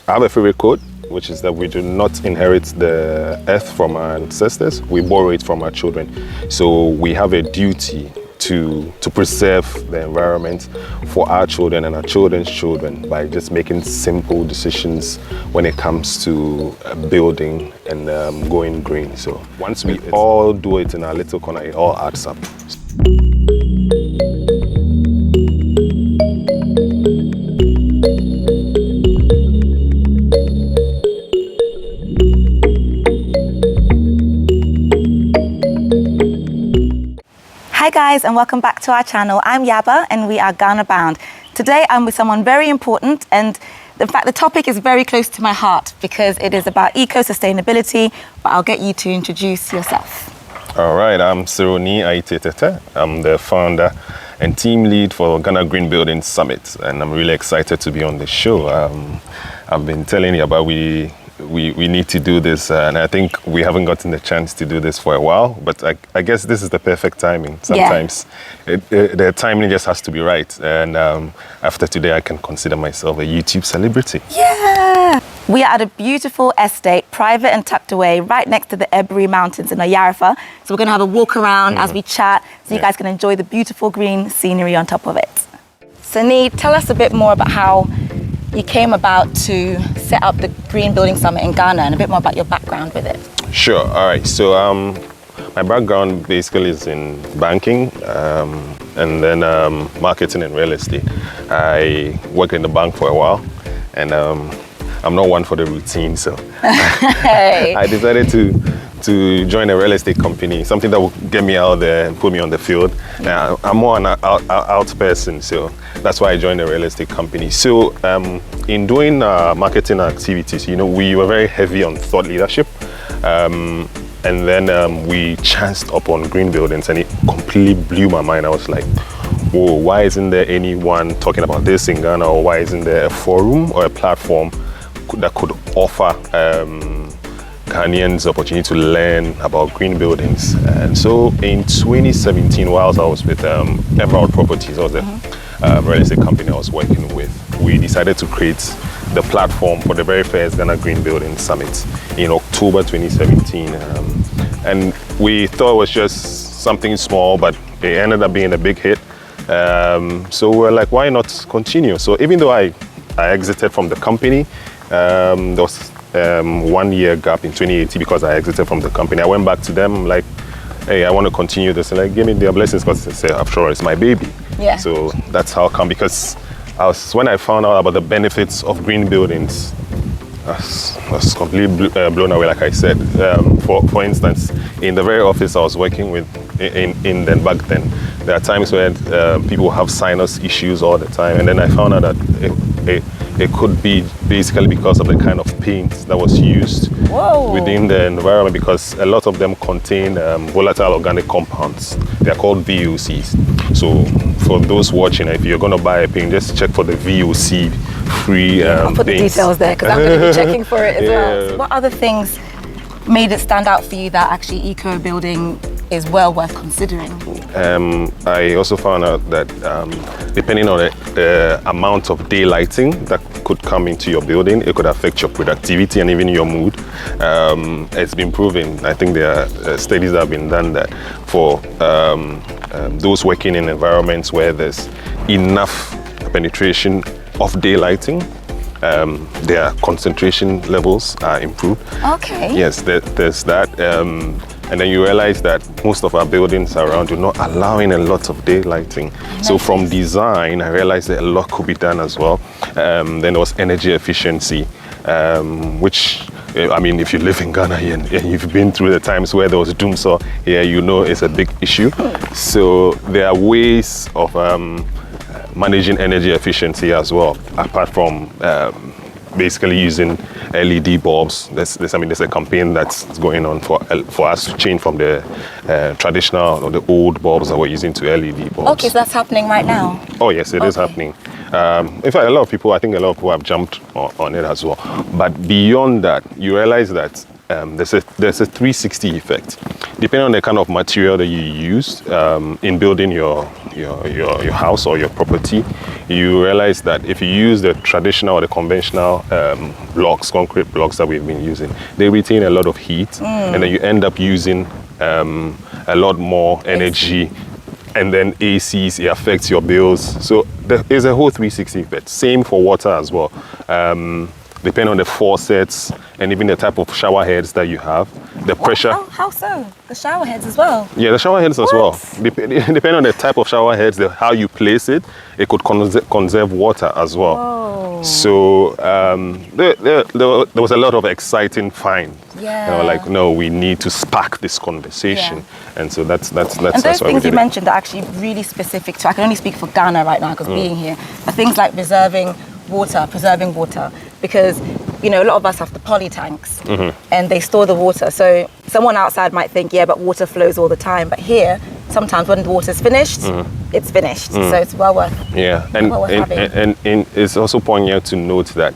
I have a favorite quote, which is that we do not inherit the earth from our ancestors, we borrow it from our children. So we have a duty to preserve the environment for our children and our children's children by just making simple decisions when it comes to building and going green. So once we all do it in our little corner, it all adds up. Hi guys, and welcome back to our channel. I'm Yaba and we are Ghana Bound. Today I'm with someone very important, and in fact the topic is very close to my heart because it is about eco-sustainability, but I'll get you to introduce yourself. All right, I'm Cyril. I'm the founder and team lead for Ghana Green Building Summit, and I'm really excited to be on the show. I've been telling you about we need to do this, and I think we haven't gotten the chance to do this for a while, but I guess this is the perfect timing. Sometimes the timing just has to be right, and after today I can consider myself a YouTube celebrity. Yeah! We are at a beautiful estate, private and tucked away, right next to the Ebury Mountains in Oyarifa. So we're going to have a walk around as we chat, so you guys can enjoy the beautiful green scenery on top of it. Sani, tell us a bit more about how you came about to set up the Green Building Summit in Ghana, and a bit more about your background with it. Sure. All right. So my background basically is in banking and then marketing and real estate. I worked in the bank for a while, and I'm not one for the routine, so I decided to join a real estate company, something that will get me out there and put me on the field. I'm more an out person, so that's why I joined a real estate company. So in doing marketing activities, we were very heavy on thought leadership. And then we chanced upon green buildings, and it completely blew my mind. I was like, whoa, why isn't there anyone talking about this in Ghana, or why isn't there a forum or a platform that could offer Ghanaians opportunity to learn about green buildings? And so in 2017, whilst I was with Emerald Properties, I was a real estate company I was working with, we decided to create the platform for the very first Ghana Green Building Summit in October 2017. And we thought it was just something small, but it ended up being a big hit. So we're like, why not continue? So even though I exited from the company, there was 1 year gap in 2018 because I exited from the company. I went back to them like, hey, I want to continue this, and like, give me their blessings, because they say, after all, it's my baby. Yeah. So that's how come, because when I found out about the benefits of green buildings, I was completely blown away, like I said. For instance, in the very office I was working with in back then, there are times where people have sinus issues all the time, and then I found out that it could be basically because of the kind of paint that was used within the environment, because a lot of them contain volatile organic compounds. They are called VOCs. So for those watching, if you're going to buy a paint, just check for the VOC free I'll put paints. the details there, because I'm going to be checking for it as well. So what other things made it stand out for you that actually eco building is well worth considering? I also found out that depending on the amount of daylighting that could come into your building, it could affect your productivity and even your mood. It's been proven, I think there are studies that have been done, that for those working in environments where there's enough penetration of daylighting, their concentration levels are improved. Okay. Yes, there's that. And then you realize that most of our buildings around you are not allowing a lot of daylighting. Nice. So from design, I realized that a lot could be done as well. Then there was energy efficiency, which, I mean, if you live in Ghana and you've been through the times where there was doomsday here, it's a big issue. So there are ways of managing energy efficiency as well, apart from basically using LED bulbs. There's a campaign that's going on for us to change from the traditional or the old bulbs that we're using to LED bulbs. Okay, so that's happening right now? Oh yes, it is happening. In fact, I think a lot of people have jumped on it as well. But beyond that, you realize that there's a 360 effect. Depending on the kind of material that you use in building your your house or your property, you realize that if you use the traditional or the conventional blocks, concrete blocks that we've been using, they retain a lot of heat, and then you end up using a lot more energy, and then ACs, it affects your bills. So there's a whole 360 effect. Same for water as well. Depending on the faucets and even the type of shower heads that you have, the pressure. How so? The shower heads as well? Yeah, the shower heads as well. Depending on the type of shower heads, how you place it, it could conserve water as well. Whoa. So there was a lot of exciting find. Yeah. You know, like, no, we need to spark this conversation. Yeah. And so that's and those why things you mentioned are actually really specific to, I can only speak for Ghana right now because being here, but things like preserving water, because you know a lot of us have the poly tanks and they store the water. So someone outside might think, yeah, but water flows all the time. But here, sometimes when the water's finished, it's finished. So it's well worth. Yeah, and it's also poignant to note that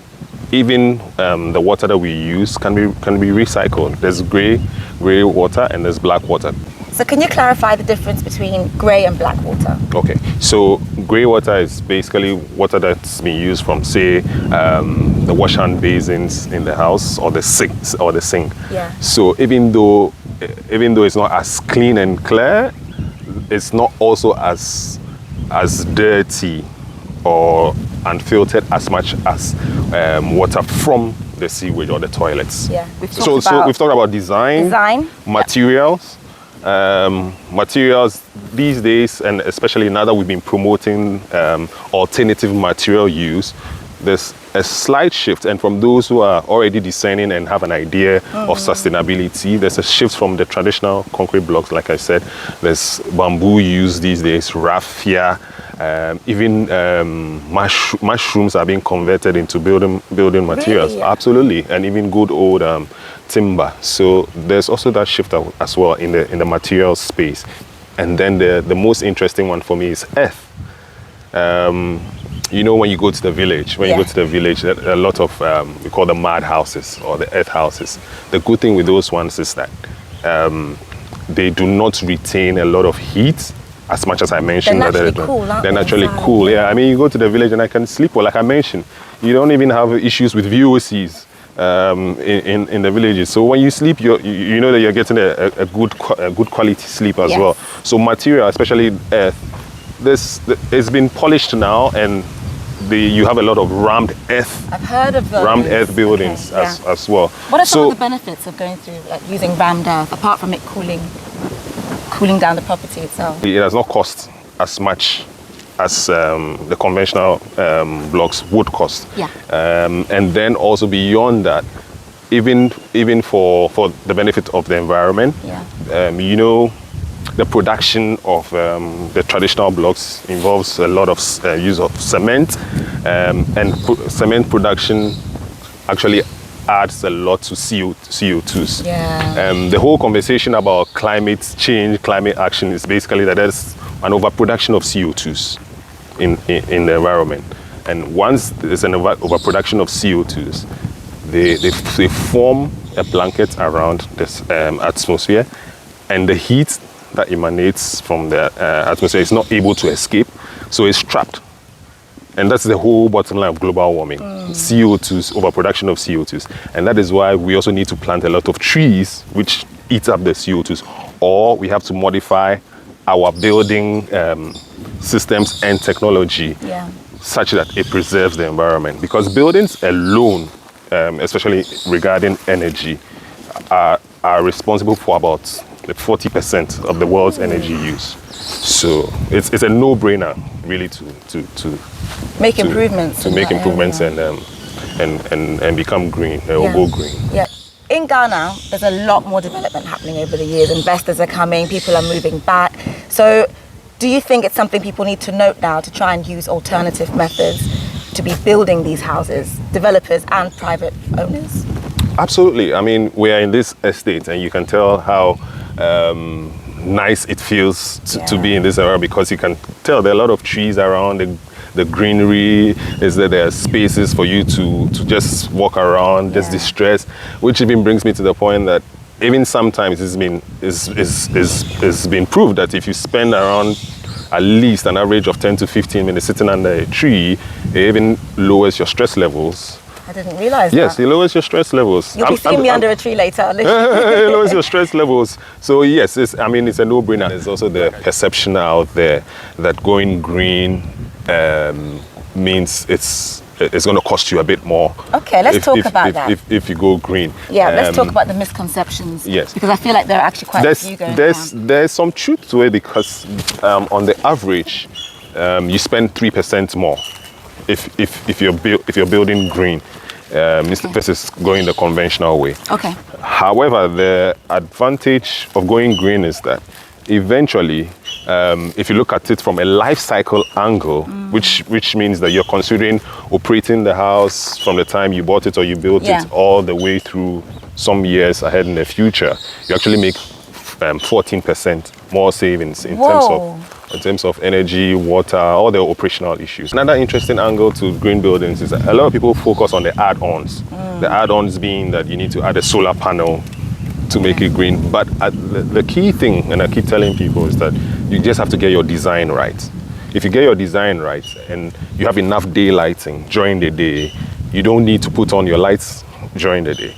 even the water that we use can be recycled. There's gray water and there's black water. So can you clarify the difference between grey and black water? Okay, so grey water is basically water that's been used from, say, the wash hand basins in the house or the sink. Yeah. So even though it's not as clean and clear, it's not also as dirty or unfiltered as much as water from the sewage or the toilets. Yeah. So we've talked about design. Materials. Materials these days, and especially now that we've been promoting alternative material use, there's a slight shift, and from those who are already designing and have an idea of sustainability, there's a shift from the traditional concrete blocks. Like I said, there's bamboo used these days, raffia, even mushrooms are being converted into building materials. Really? Absolutely, and even good old timber. So there's also that shift as well in the material space. And then the most interesting one for me is earth. You know, when you go to the village, there are a lot of, we call them mud houses or the earth houses. The good thing with those ones is that they do not retain a lot of heat as much as I mentioned. They're naturally cool, aren't they? They're naturally cool, yeah. I mean, you go to the village and I can sleep well, like I mentioned. You don't even have issues with VOCs in the villages. So when you sleep, you know that you're getting a good quality sleep as well. So material, especially earth, it's been polished now, and you have a lot of rammed earth. I've heard of those. Rammed earth buildings as well. What are some of the benefits of going through, like, using rammed earth, apart from it cooling down the property itself? It does not cost as much as the conventional blocks would cost. Yeah. And then also beyond that, even for the benefit of the environment, you know, the production of the traditional blocks involves a lot of use of cement, and cement production actually adds a lot to CO2s. Yeah. The whole conversation about climate change, climate action is basically that there's an overproduction of CO2s in the environment. And once there's an overproduction of CO2s, they form a blanket around this atmosphere, and the heat that emanates from the atmosphere is not able to escape, so it's trapped. And that's the whole bottom line of global warming, CO2s, overproduction of CO2s. And that is why we also need to plant a lot of trees which eat up the CO2s, or we have to modify our building systems and technology such that it preserves the environment. Because buildings alone, especially regarding energy, are responsible for about 40% of the world's energy use. So it's a no-brainer, really, to make improvements. To make improvements and become green, or go green. Yeah. In Ghana, there's a lot more development happening over the years. Investors are coming, people are moving back. So do you think it's something people need to note now to try and use alternative methods to be building these houses, developers and private owners? Absolutely. I mean, we are in this estate, and you can tell how nice it feels to be in this area, because you can tell there are a lot of trees around. The greenery is that there are spaces for you to just walk around, just distress, which even brings me to the point that even sometimes it's been proved that if you spend around at least an average of 10 to 15 minutes sitting under a tree, it even lowers your stress levels. I didn't realize Yes, that. it lowers your stress levels. You'll be seeing me under a tree later. It lowers your stress levels. So yes, it's a no-brainer. There's also the perception out there that going green means it's going to cost you a bit more. Okay, let's talk about that. If you go green. Yeah, let's talk about the misconceptions. Yes. Because I feel like there are actually quite a few going around. There's some truth to it because on the average, you spend 3% more if you're building green. Versus going the conventional way. Okay. However, the advantage of going green is that eventually, if you look at it from a life cycle angle, which means that you're considering operating the house from the time you bought it or you built it all the way through some years ahead in the future, you actually make 14% more savings in terms of energy, water, all the operational issues. Another interesting angle to green buildings is that a lot of people focus on the add-ons. The add-ons being that you need to add a solar panel to make it green. But the key thing, and I keep telling people, is that you just have to get your design right. If you get your design right and you have enough daylighting during the day, you don't need to put on your lights during the day.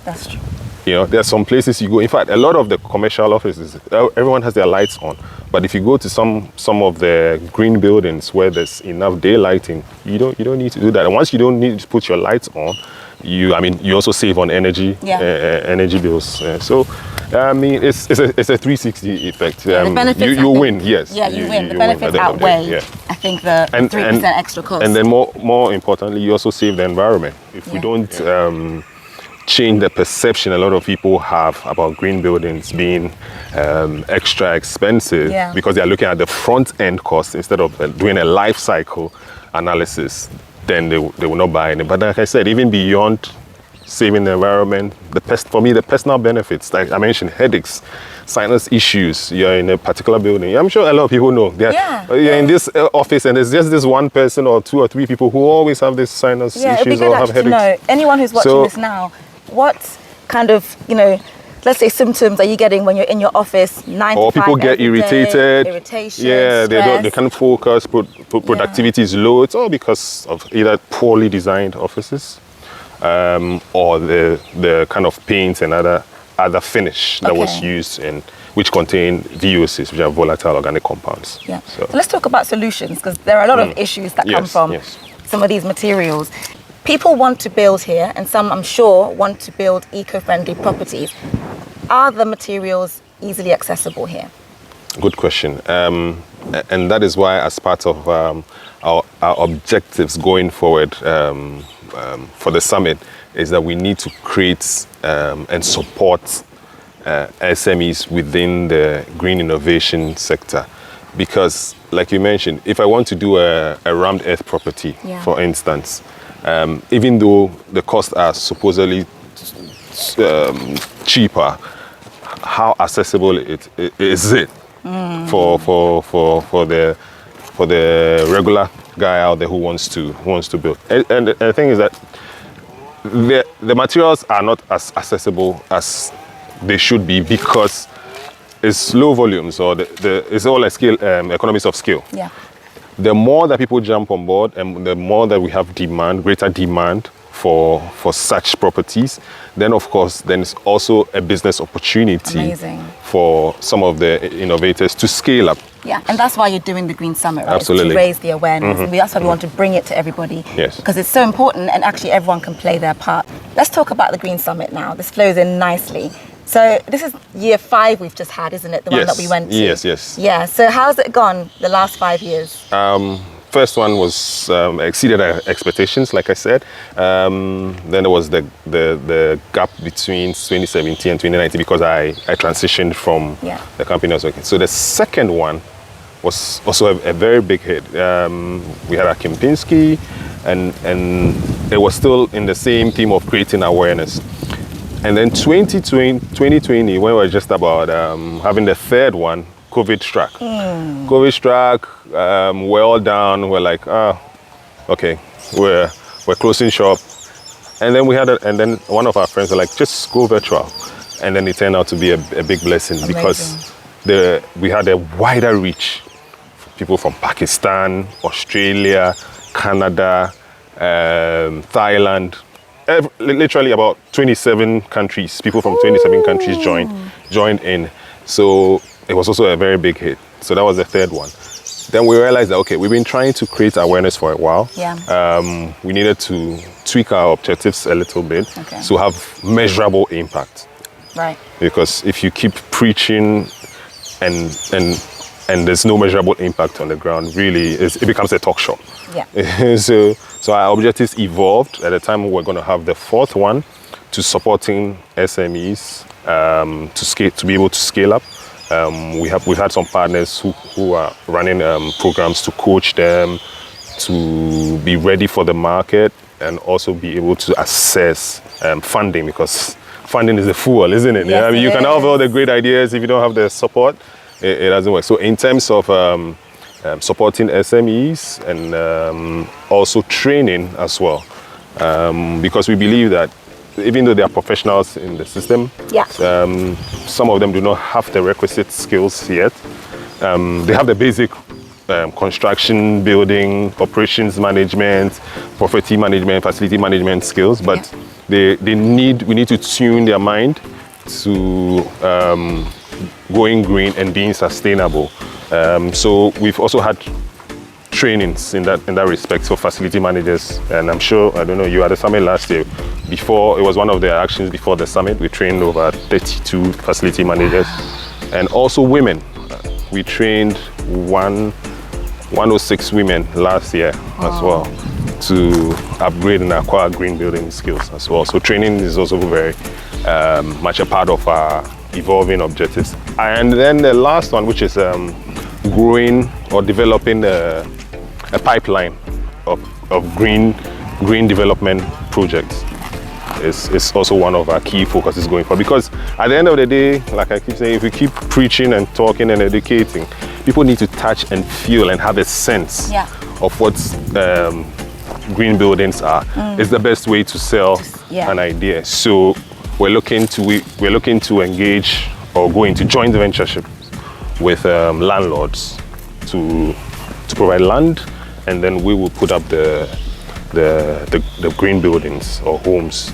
That's true. You know, there are some places you go. In fact, a lot of the commercial offices, everyone has their lights on. But if you go to some of the green buildings where there's enough daylighting, you don't need to do that. And once you don't need to put your lights on, you also save on energy energy bills. So it's a 360 effect. The benefits, you win, yes. Yeah, you win. The benefits outweigh, I think, the 3% extra cost. And then more importantly, you also save the environment. If we don't change the perception a lot of people have about green buildings being extra expensive because they are looking at the front end cost instead of doing a life cycle analysis, then they will not buy any. But like I said, even beyond saving the environment, for me, the personal benefits, like I mentioned, headaches, sinus issues, you're in a particular building. I'm sure a lot of people know. You're in this office and there's just this one person or 2 or 3 people who always have this sinus issues or have headaches. To know, anyone who's watching this now, what kind of, let's say symptoms are you getting when you're in your office 9 to 5 or people get irritated, irritation, they can't focus, productivity is low. It's all because of either poorly designed offices or the kind of paint and other finish that was used which contain VOCs, which are volatile organic compounds. Yeah. So let's talk about solutions, because there are a lot of issues that come from some of these materials. People want to build here, and some, I'm sure, want to build eco-friendly properties. Are the materials easily accessible here? Good question. And that is why, as part of our objectives going forward for the summit, is that we need to create and support SMEs within the green innovation sector. Because, like you mentioned, if I want to do a rammed earth property, for instance, even though the costs are supposedly cheaper, how accessible is it for the regular guy out there who wants to build? And the thing is that the materials are not as accessible as they should be because it's low volumes, or it's all a scale, economies of scale. Yeah. The more that people jump on board and the more that we have greater demand for such properties, then of course, then it's also a business opportunity for some of the innovators to scale up. Yeah, and that's why you're doing the Green Summit, right? Absolutely. To raise the awareness. And that's why we want to bring it to everybody. Yes. Because it's so important and actually everyone can play their part. Let's talk about the Green Summit now. This flows in nicely. So this is year 5 we've just had, isn't it? The one that we went to. Yes. Yeah, so how's it gone the last 5 years? First one was exceeded our expectations, like I said. Then there was the gap between 2017 and 2019 because I transitioned from the company I was working. So the second one was also a very big hit. We had a Kempinski, and it was still in the same theme of creating awareness. And then 2020, when we were just about having the third one, COVID struck. COVID struck, we're all down, we're like, okay, we're closing shop. And then and then one of our friends were like, just go virtual. And then it turned out to be a big blessing. Amazing. Because we had a wider reach people from Pakistan, Australia, Canada, Thailand. Literally about 27 countries, people from 27 countries joined in. So it was also a very big hit. So that was the third one. Then we realized that, okay, we've been trying to create awareness for a while. Yeah. We needed to tweak our objectives a little bit to have measurable impact. Right. Because if you keep preaching and there's no measurable impact on the ground, really, it becomes a talk show. Yeah. So our objectives evolved. At the time, we were going to have the fourth one to supporting SMEs to be able to scale up. We've had some partners who are running programs to coach them, to be ready for the market, and also be able to assess funding, because funding is the fuel, isn't it? Yes, I mean, you can have is. all the great ideas if you don't have the support. It doesn't work. So in terms of supporting SMEs and also training as well, because we believe that even though they are professionals in the system, some of them do not have the requisite skills yet. They have the basic construction, building, operations management, property management, facility management skills, but we need to tune their mind to going green and being sustainable. So we've also had trainings in that respect for facility managers, and I'm sure, I don't know, you had a summit last year. Before, it was one of the actions before the summit. We trained over 32 facility managers, and also women. We trained 106 women last year as well, to upgrade and acquire green building skills as well. So training is also very much a part of our evolving objectives. And then the last one, which is growing or developing a pipeline of green development projects is also one of our key focuses going forward. Because at the end of the day, like I keep saying, if we keep preaching and talking and educating, people need to touch and feel and have a sense of what green buildings are. It's the best way to sell an idea. So we're looking to engage or go into joint ventureship with landlords to provide land, and then we will put up the green buildings or homes,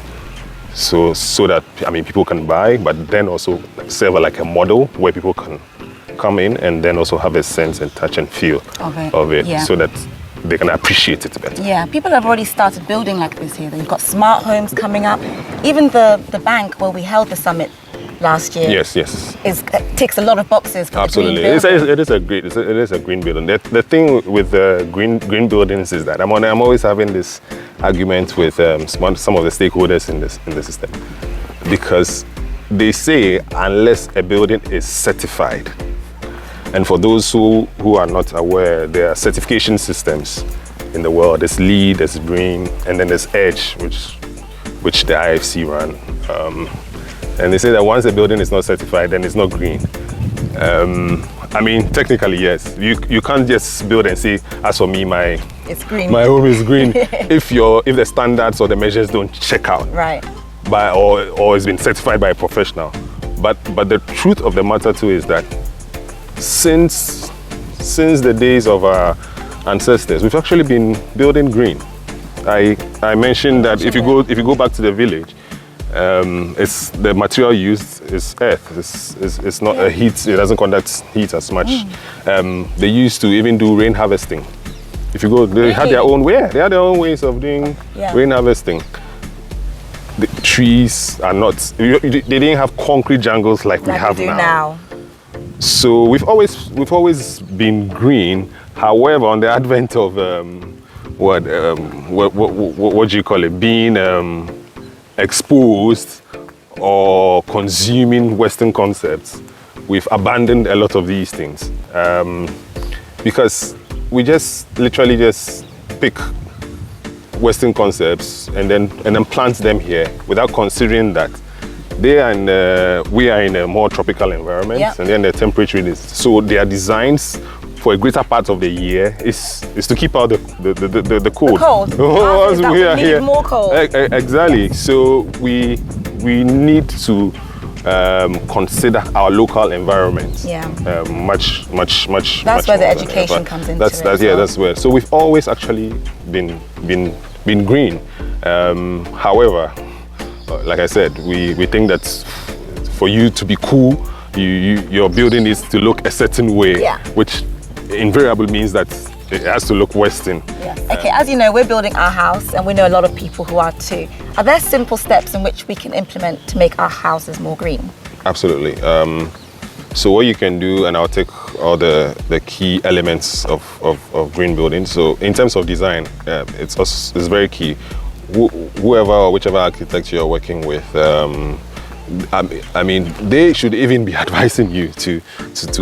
so that, I mean, people can buy, but then also serve like a model where people can come in and then also have a sense and touch and feel of it, so that they can appreciate it better. Yeah, people have already started building like this here. You've got smart homes coming up. Even the bank where we held the summit last year, ticks a lot of boxes for absolutely. The green it is a green building. The thing with the green buildings is that I'm always having this argument with some of the stakeholders in the system, because they say unless a building is certified, and for those who are not aware, there are certification systems in the world. There's LEED, there's BREEAM, and then there's EDGE, which the IFC run. And they say that once a building is not certified, then it's not green. I mean, technically, yes. You can't just build and say, as for me, my home is green, if the standards or the measures don't check out, right? Or it's been certified by a professional. But the truth of the matter too is that since the days of our ancestors, we've actually been building green. I mentioned that if you go back to the village, it's the material used is earth. It's not a heat. It doesn't conduct heat as much. They used to even do rain harvesting. If you go, they had their own way. They had their own ways of doing rain harvesting. The trees are not. They didn't have concrete jungles like we have now. So we've always been green. However, on the advent of what do you call it? Being exposed or consuming Western concepts, we've abandoned a lot of these things because we literally just pick Western concepts and then plant them here without considering that we are in a more tropical environment, and then the temperature is so their designs for a greater part of the year is to keep out the cold. The cold. We need more cold. Exactly. So we need to consider our local environment. Yeah. Much. That's where the education comes into it. That's where. So we've always actually been green. However, like I said, we think that for you to be cool, your building needs to look a certain way, which invariably means that it has to look Western. Yeah. Okay, as you know, we're building our house and we know a lot of people who are too. Are there simple steps in which we can implement to make our houses more green? Absolutely. So what you can do, and I'll take all the key elements of green building. So in terms of design, it's very key. Whoever or whichever architect you're working with, I mean, they should even be advising you to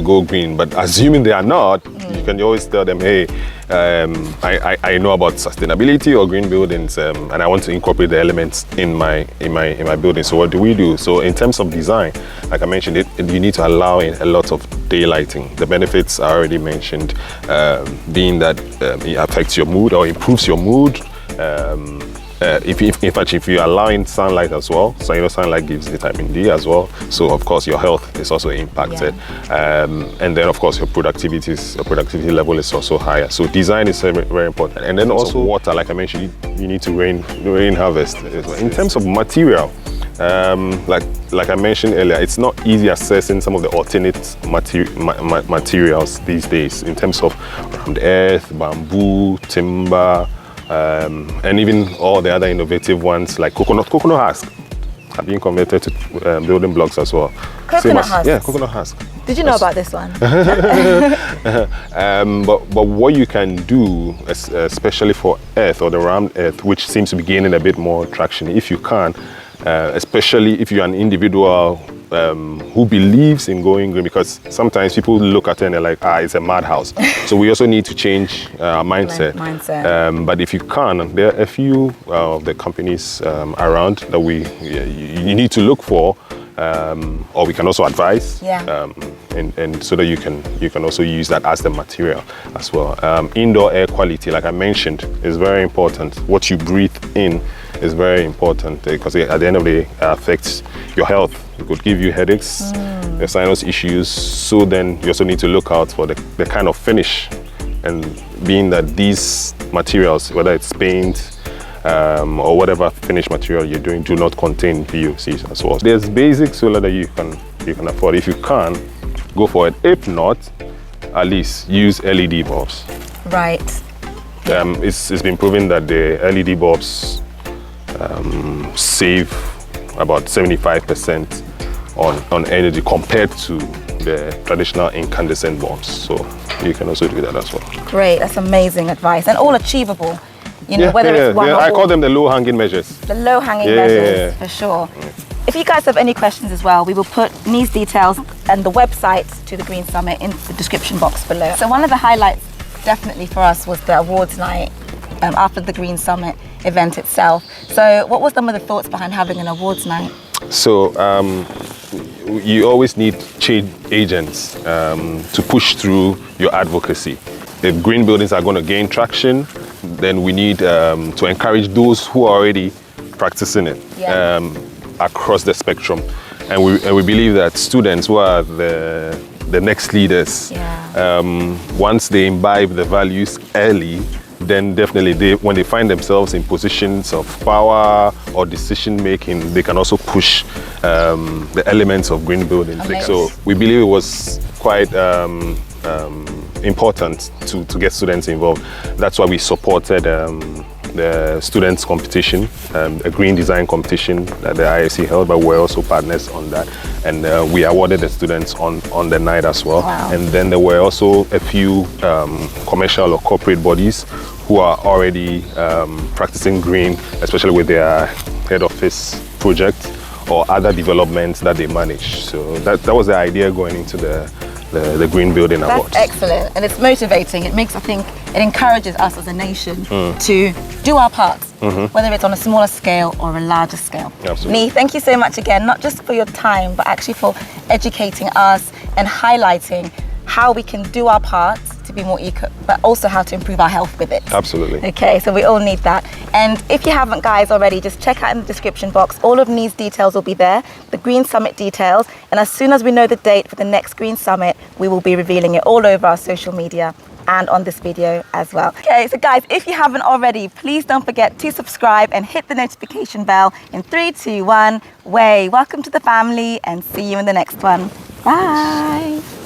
go green. But assuming they are not, you can always tell them, hey, I know about sustainability or green buildings, and I want to incorporate the elements in my building. So what do we do? So in terms of design, like I mentioned, you need to allow in a lot of daylighting. The benefits are already mentioned, being that it affects your mood or improves your mood. If you allow in sunlight as well, so you know sunlight gives vitamin D as well. So of course your health is also impacted, and then of course your productivity level is also higher. So design is very, very important, and then also water. Like I mentioned, you need to rain harvest. In terms of material, like I mentioned earlier, it's not easy assessing some of the alternate materials these days in terms of round earth, bamboo, timber. And even all the other innovative ones like coconut husk have been converted to building blocks as well. Coconut husk? Yeah, coconut husk. Did you know about this one? But what you can do, especially for earth or the round earth, which seems to be gaining a bit more traction, if you can, especially if you're an individual who believes in going green, because sometimes people look at it and they're like, it's a madhouse. So we also need to change our mindset. But if you can, there are a few of the companies around that you need to look for, or we can also advise, and so that you can also use that as the material as well. Indoor air quality, like I mentioned, is very important. What you breathe in is very important, because at the end of the day, it affects your health. It could give you headaches, your sinus issues. So then you also need to look out for the kind of finish, and being that these materials, whether it's paint or whatever finish material you're doing, do not contain VOCs as well. There's basic solar that you can afford. If you can, go for it. If not, at least use LED bulbs. Right. It's been proven that the LED bulbs save about 75% on energy compared to the traditional incandescent bulbs. So you can also do that as well. Great, that's amazing advice, and all achievable. You know, whether it's one or I call them the low-hanging measures. The low-hanging measures, for sure. If you guys have any questions as well, we will put these details and the websites to the Green Summit in the description box below. So one of the highlights definitely for us was the awards night after the Green Summit event itself. So what was some of the thoughts behind having an awards night? So you always need change agents to push through your advocacy. If green buildings are going to gain traction, then we need to encourage those who are already practicing it across the spectrum. And we believe that students who are the next leaders, once they imbibe the values early, then definitely when they find themselves in positions of power or decision making, they can also push the elements of green building. So we believe it was quite important to get students involved. That's why we supported the students competition, a green design competition that the ISC held, but we're also partners on that. And we awarded the students on the night as well. Wow. And then there were also a few commercial or corporate bodies who are already practicing green, especially with their head office project or other developments that they manage. So that was the idea going into the Green Building Awards. That's excellent, and it's motivating. It makes, I think, it encourages us as a nation to do our parts, whether it's on a smaller scale or a larger scale. Absolutely. Nee, thank you so much again, not just for your time, but actually for educating us and highlighting how we can do our parts to to be more eco, but also how to improve our health with it. Absolutely. Okay, so we all need that. And if you haven't, guys, already, just check out in the description box. All of these details will be there, the Green Summit details. And as soon as we know the date for the next Green Summit, we will be revealing it all over our social media and on this video as well. Okay, so guys, if you haven't already, please don't forget to subscribe and hit the notification bell. In 3, 2, 1, way. Welcome to the family and see you in the next one. Bye.